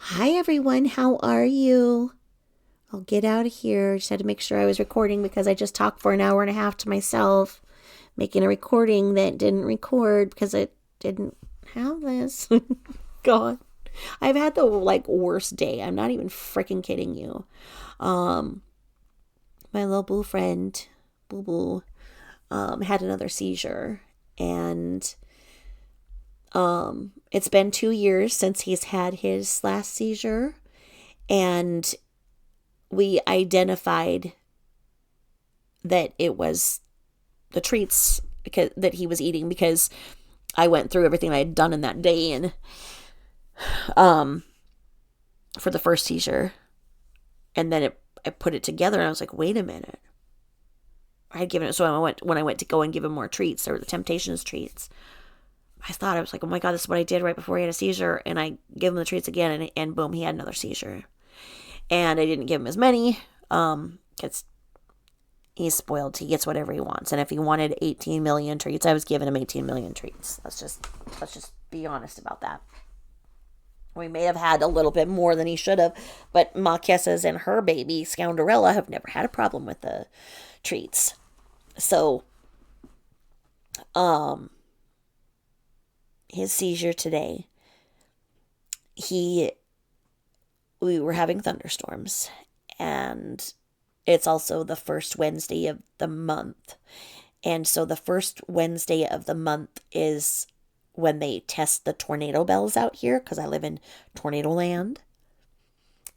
Hi everyone, how are you? I'll get out of here. Just had to make sure I was recording because I just talked for an hour and a half to myself, making a recording that didn't record because it didn't have this. God, I've had the worst day. I'm not even freaking kidding you. Um, my little boo friend, Boo Boo, had another seizure, and it's been 2 years since he's had his last seizure, and we identified that it was the treats that he was eating because I went through everything I had done in that day and um for the first seizure, and then I put it together and I was like, wait a minute. I had given it, so when I went to go and give him more treats, or the Temptations treats. I was like, oh my God, this is what I did right before he had a seizure, and I gave him the treats again, and boom, he had another seizure. And I didn't give him as many, because he's spoiled. He gets whatever he wants. And if he wanted 18 million treats, I was giving him 18 million treats. Let's just be honest about that. We may have had a little bit more than he should have, but Ma Kessa's and her baby, Scoundrella, have never had a problem with the treats. So, um, his seizure today, he we were having thunderstorms, and it's also the first Wednesday of the month. And so the first Wednesday of the month is when they test the tornado bells out here, because I live in tornado land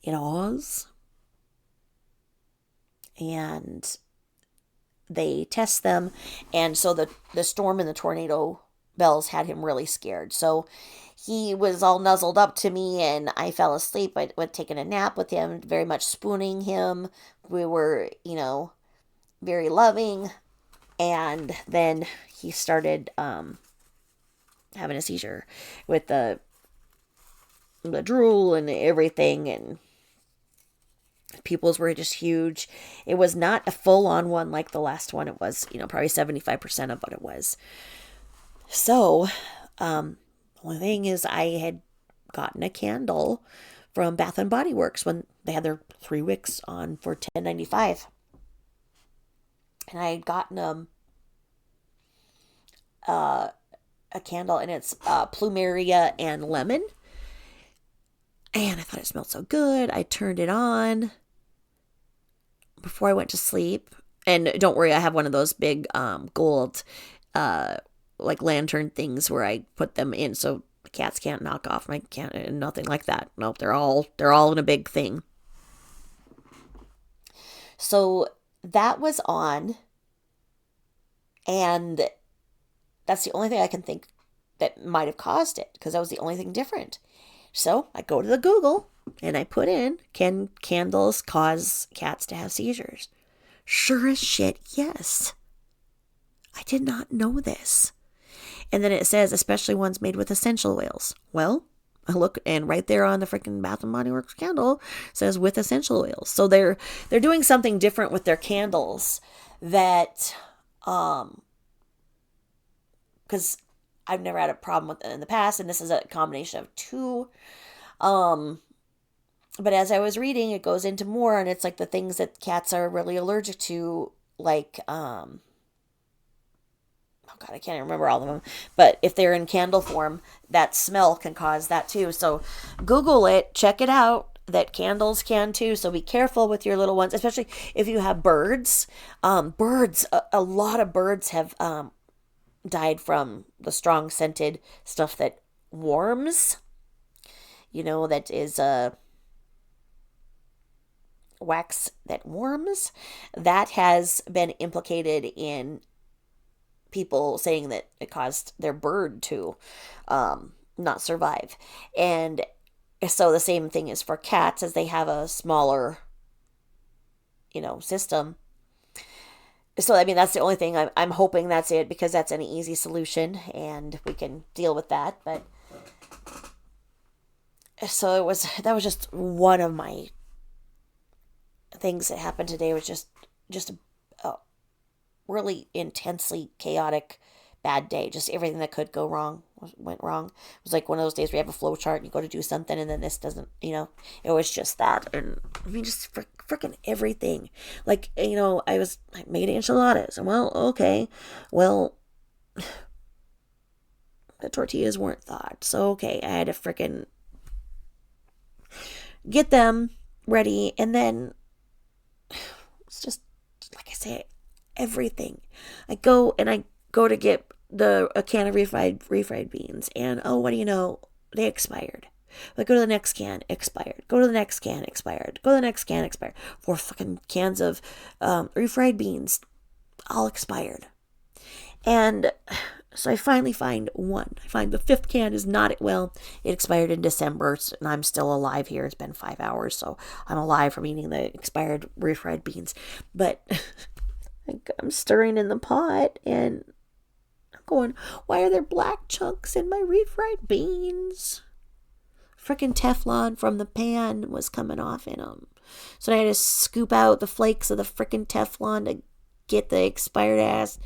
in Oz. And they test them. And so the storm and the tornado bells had him really scared. So he was all nuzzled up to me, and I fell asleep. I went taking a nap with him, very much spooning him. We were, very loving. And then he started having a seizure with the drool and everything, and pupils were just huge. It was not a full on one like the last one. It was, probably 75% of what it was. So, the only thing is, I had gotten a candle from Bath and Body Works when they had their 3 wicks on for $10.95, and I had gotten a candle, and it's plumeria and lemon. And I thought it smelled so good. I turned it on before I went to sleep. And don't worry, I have one of those big gold lantern things where I put them in so the cats can't knock off my cat, nothing like that. Nope, they're all in a big thing. So that was on, and that's the only thing I can think that might have caused it, because that was the only thing different. So I go to the Google and I put in, can candles cause cats to have seizures? Sure as shit, yes. I did not know this. And then it says, especially ones made with essential oils. Well, I look, and right there on the freaking Bath and Body Works candle says with essential oils. So they're doing something different with their candles that because I've never had a problem with it in the past, and this is a combination of two. Um, but as I was reading, it goes into more, and it's like the things that cats are really allergic to, like oh God, I can't remember all of them. But if they're in candle form, that smell can cause that too. So Google it, check it out. That candles can too. So be careful with your little ones, especially if you have birds. Birds, a lot of birds have died from the strong scented stuff that warms. That is wax that warms. That has been implicated in people saying that it caused their bird to not survive. And so the same thing is for cats, as they have a smaller, system. So, I mean, that's the only thing I'm hoping that's it, because that's an easy solution and we can deal with that. But so that was just one of my things that happened today. It was just a really intensely chaotic bad day. Just everything that could go wrong went wrong. It was like one of those days where you have a flow chart and you go to do something and then this doesn't, it was just that. And I mean, just freaking everything. Like, I made enchiladas. And well, okay. Well, the tortillas weren't thawed. So, okay, I had to freaking get them ready. And then it's just, like I say, everything. I go to get a can of refried beans, and what do you know? They expired. I go to the next can, expired. Go to the next can, expired. Go to the next can, expired. 4 fucking cans of refried beans, all expired. And so I finally find one. I find the 5th can is not, it expired in December, and I'm still alive here. It's been 5 hours, so I'm alive from eating the expired refried beans. But I'm stirring in the pot, and I'm going, why are there black chunks in my refried beans? Frickin' Teflon from the pan was coming off in them. So I had to scoop out the flakes of the frickin' Teflon to get the expired ass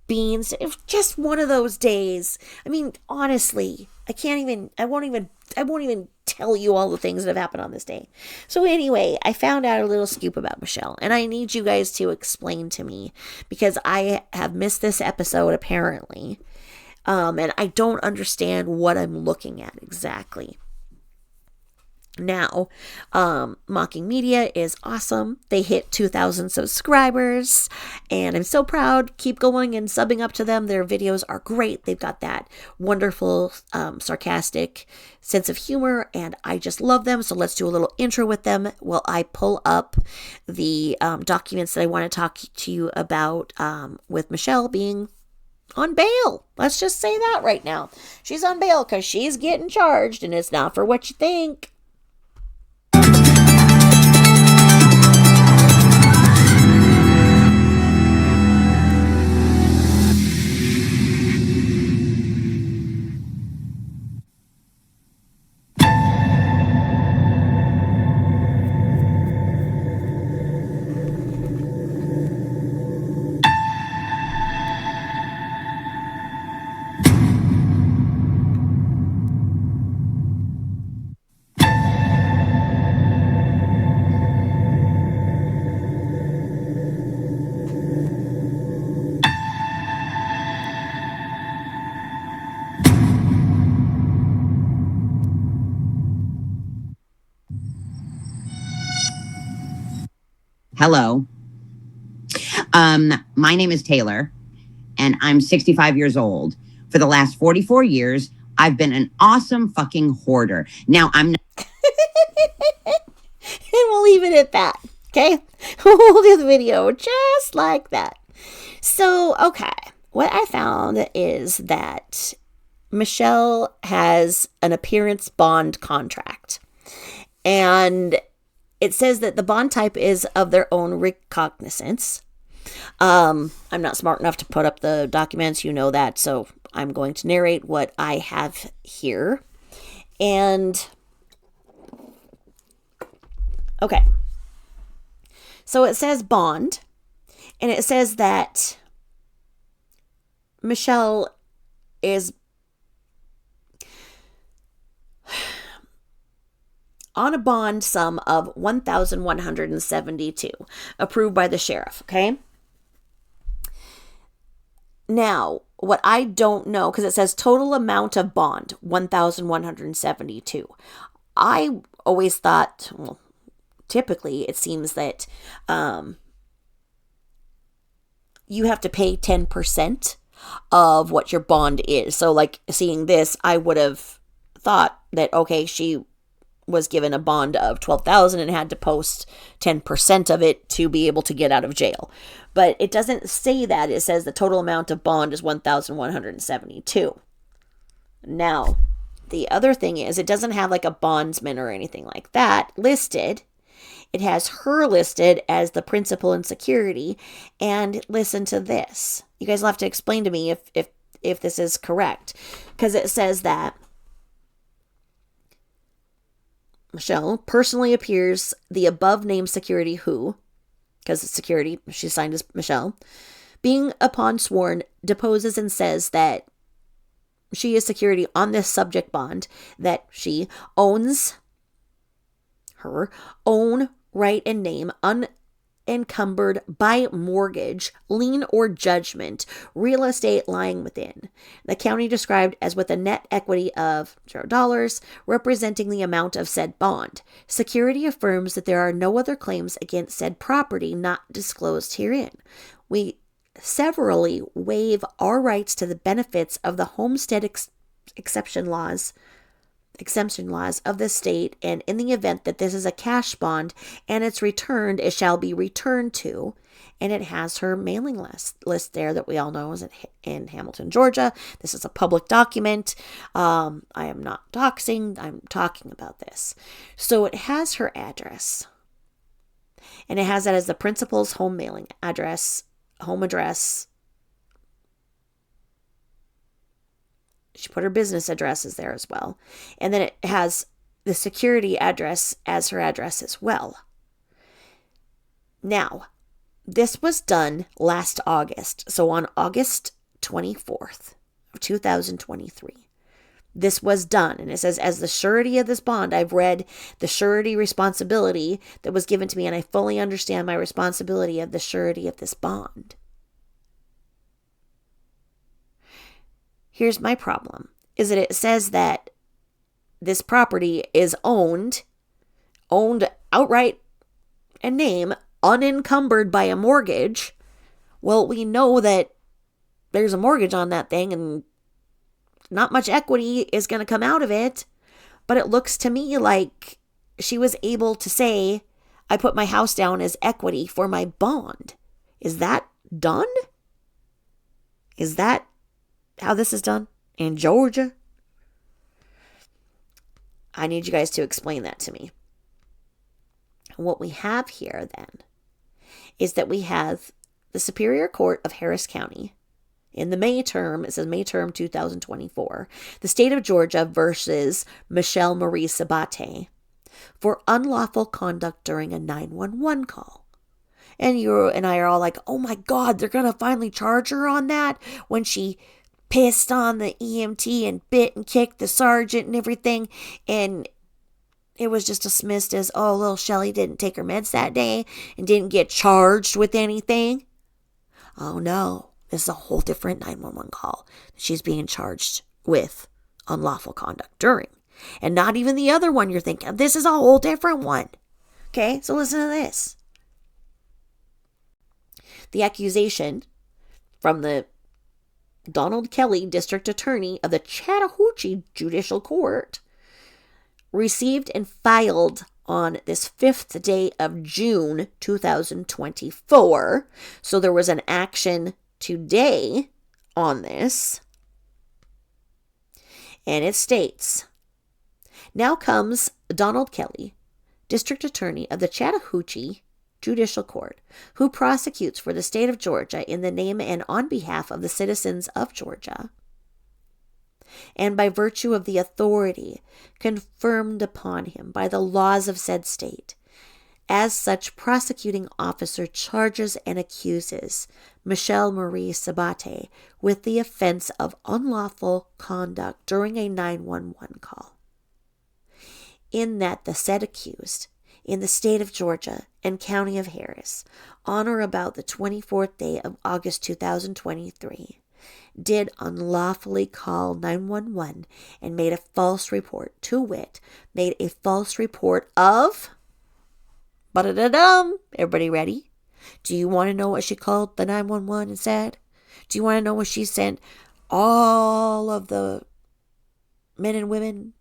beans. It was just one of those days. I mean, honestly, I won't even tell you all the things that have happened on this day. So anyway, I found out a little scoop about Michelle, and I need you guys to explain to me, because I have missed this episode apparently. And I don't understand what I'm looking at exactly. Now, Mocking Media is awesome. They hit 2,000 subscribers, and I'm so proud. Keep going and subbing up to them. Their videos are great. They've got that wonderful, sarcastic sense of humor, and I just love them. So let's do a little intro with them while I pull up the documents that I want to talk to you about with Michelle being on bail. Let's just say that right now. She's on bail because she's getting charged, and it's not for what you think. Hello. My name is Taylor, and I'm 65 years old. For the last 44 years, I've been an awesome fucking hoarder. Now, I'm not... And we'll leave it at that, okay? We'll do the video just like that. So, okay, what I found is that Michelle has an appearance bond contract. And it says that the bond type is of their own recognizance. I'm not smart enough to put up the documents, you know that, so I'm going to narrate what I have here. And, okay. So it says bond, and it says that Michelle is on a bond sum of $1,172, approved by the sheriff, okay? Now, what I don't know, because it says total amount of bond, $1,172. I always thought, well, typically it seems that you have to pay 10% of what your bond is. So, like, seeing this, I would have thought that, okay, she was given a bond of $12,000 and had to post 10% of it to be able to get out of jail. But it doesn't say that. It says the total amount of bond is $1,172. Now, the other thing is it doesn't have like a bondsman or anything like that listed. It has her listed as the principal in security. And listen to this. You guys will have to explain to me if this is correct. Because it says that Michelle personally appears the above named security who, because it's security, she's signed as Michelle, being upon sworn, deposes and says that she is security on this subject bond, that she owns her own right and name, unencumbered by mortgage, lien, or judgment, real estate lying within. The county described as with a net equity of $0, representing the amount of said bond. Security affirms that there are no other claims against said property not disclosed herein. We severally waive our rights to the benefits of the homestead exemption laws of the state, and in the event that this is a cash bond and it's returned, it shall be returned to. And it has her mailing list there that we all know is in Hamilton, Georgia. This is a public document. I am not doxing. I'm talking about this. So it has her address. And it has that as the principal's home address. She put her business addresses there as well. And then it has the security address as her address as well. Now, this was done last August. So on August 24th of 2023, this was done. And it says, as the surety of this bond, I've read the surety responsibility that was given to me, and I fully understand my responsibility of the surety of this bond. Here's my problem, is that it says that this property is owned outright in name, unencumbered by a mortgage. Well, we know that there's a mortgage on that thing and not much equity is going to come out of it. But it looks to me like she was able to say, I put my house down as equity for my bond. Is that done? Is that how this is done in Georgia? I need you guys to explain that to me. What we have here then is that we have the Superior Court of Harris County in the May term. It says May term 2024. The state of Georgia versus Michelle Marie Sabate for unlawful conduct during a 911 call. And you and I are all like, oh my God, they're going to finally charge her on that when she pissed on the EMT and bit and kicked the sergeant and everything. And it was just dismissed as, oh, little Shelly didn't take her meds that day and didn't get charged with anything. Oh no, this is a whole different 911 call that she's being charged with unlawful conduct during. And not even the other one you're thinking of. This is a whole different one. Okay, so listen to this. The accusation from the Donald Kelly, District Attorney of the Chattahoochee Judicial Court, received and filed on this 5th day of June 2024. So there was an action today on this. And it states, now comes Donald Kelly, District Attorney of the Chattahoochee Judicial Court, who prosecutes for the state of Georgia in the name and on behalf of the citizens of Georgia, and by virtue of the authority confirmed upon him by the laws of said state. As such, prosecuting officer charges and accuses Michelle Marie Sabate with the offense of unlawful conduct during a 911 call, in that the said accused in the state of Georgia and county of Harris, on or about the 24th day of August 2023, did unlawfully call 911 and made a false report, to wit, made a false report of, everybody ready? Do you want to know what she called the 911 and said? Do you want to know what she sent all of the men and women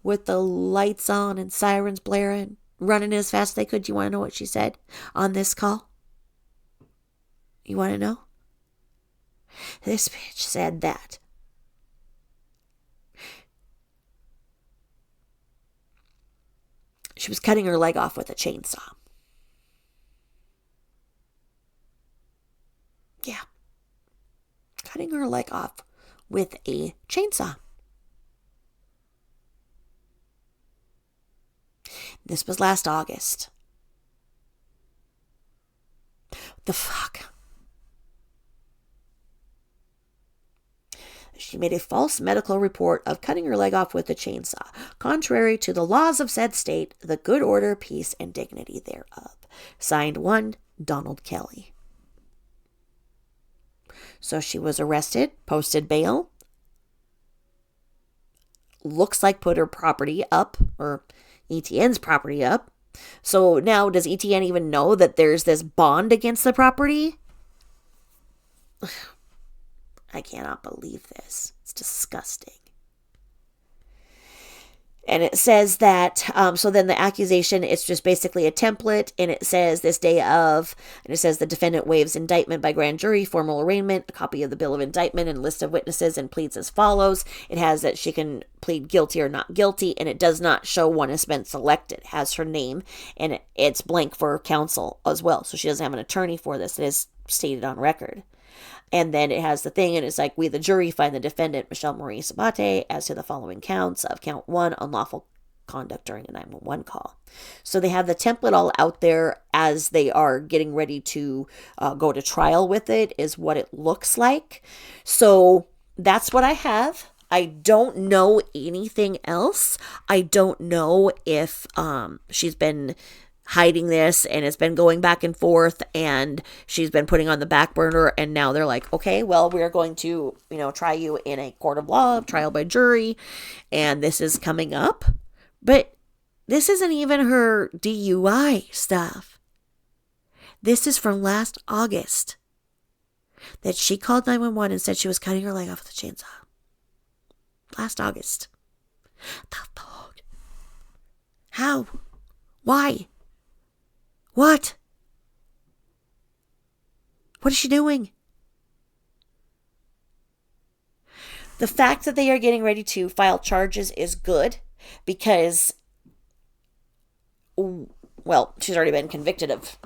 with the lights on and sirens blaring, running as fast as they could? Do you want to know what she said on this call? You want to know? This bitch said that she was cutting her leg off with a chainsaw. Yeah. Cutting her leg off with a chainsaw. This was last August. The fuck? She made a false medical report of cutting her leg off with a chainsaw, contrary to the laws of said state, the good order, peace, and dignity thereof. Signed, one, Donald Kelly. So she was arrested, posted bail, looks like put her property up, or ETN's property up. So now does ETN even know that there's this bond against the property? I cannot believe this. It's disgusting. And it says that, so then the accusation, it's just basically a template, and it says this day of, and it says the defendant waives indictment by grand jury, formal arraignment, a copy of the bill of indictment and list of witnesses, and pleads as follows. It has that she can plead guilty or not guilty, and it does not show one has been selected. It has her name, and it's blank for counsel as well, so she doesn't have an attorney for this. It is stated on record. And then it has the thing, and it's like, we, the jury, find the defendant, Michelle Marie Sabate, as to the following counts of count 1, unlawful conduct during a 911 call. So they have the template all out there as they are getting ready to go to trial with it, is what it looks like. So that's what I have. I don't know anything else. I don't know if she's been hiding this and it's been going back and forth and she's been putting on the back burner, and now they're like, okay, well, we're going to, try you in a court of law, trial by jury, and this is coming up. But this isn't even her DUI stuff. This is from last August, that she called 911 and said she was cutting her leg off with a chainsaw. Last August. The fuck? How? Why? What? What is she doing? The fact that they are getting ready to file charges is good because, well, she's already been convicted of,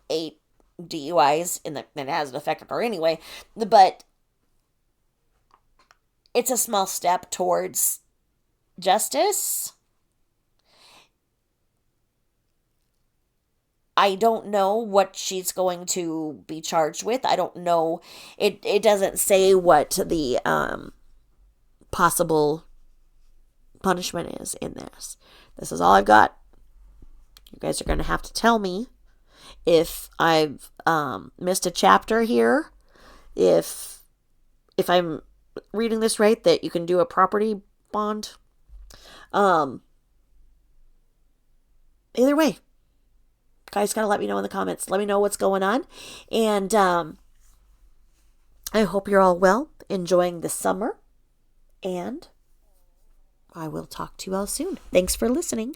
8 DUIs, and it hasn't affected her anyway. But it's a small step towards justice. I don't know what she's going to be charged with. I don't know. It doesn't say what the possible punishment is in this. This is all I've got. You guys are going to have to tell me if I've missed a chapter here. If I'm reading this right, that you can do a property bond. Either way. Guys, gotta let me know in the comments. Let me know what's going on. And I hope you're all well, enjoying the summer. And I will talk to you all soon. Thanks for listening.